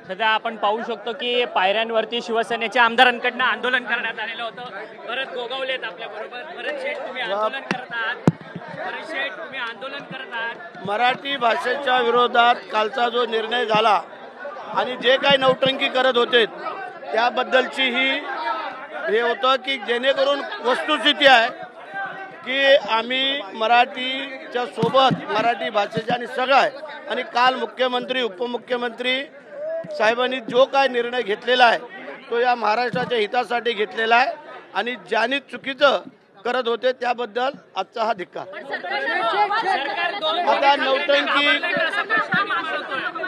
सध्या आपण पाहू शकतो की पायऱ्यांवरती शिवसेनेच्या आमदारांकडून आंदोलन करण्यात आलेलं होतं. भरत गोगावलेत आपल्या बरोबर. भरत शेठ, तुम्ही आंदोलन करत आहात. भरत शेठ, तुम्ही आंदोलन करत आहात. मराठी भाषेच्या विरोधात कालचा जो निर्णय झाला आणि जे काही नौटंकी करत होते त्याबद्दलची हे होतं की जेणेकरून वस्तुस्थिती आहे की आम्ही मराठीच्या सोबत मराठी भाषेच्या आणि सगळं आहे. आणि काल मुख्यमंत्री उपमुख्यमंत्री साहेबांनी जो काय निर्णय घेतलेला आहे तो या महाराष्ट्राच्या हितासाठी घेतलेला आहे आणि ज्यांनी चुकीचं करत होते त्याबद्दल आजचा हा धिक्कार. आता नौटंकी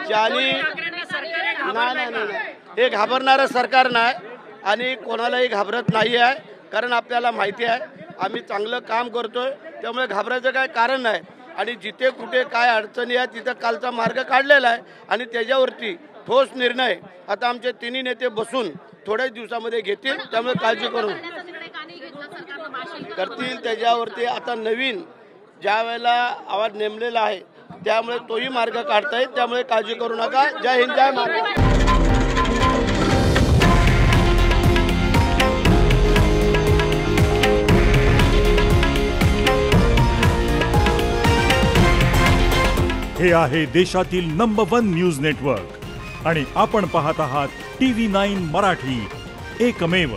ज्यांनी नाही हे घाबरणारं सरकार नाही आणि कोणालाही घाबरत नाही आहे. कारण आपल्याला माहिती आहे आम्ही चांगलं काम करतोय त्यामुळे घाबरायचं काय कारण नाही. आणि जिथे कुठे काय अडचणी आहे तिथं कालचा मार्ग काढलेला आहे आणि त्याच्यावरती ठोस निर्णय आता आमचे तिन्ही नेते बसून थोड्याच दिवसामध्ये घेतील. त्यामुळे काळजी करून करतील. त्याच्यावरती आता नवीन ज्या वेळेला आवाज नेमलेला आहे त्यामुळे तोही मार्ग काढता येईल. त्यामुळे काळजी करू नका. जय हिंद, जय महाराष्ट्र. हे आहे देशातील नंबर 1 न्यूज नेटवर्क आणि आपण पाहत आहात TV9 मराठी, एकमेव.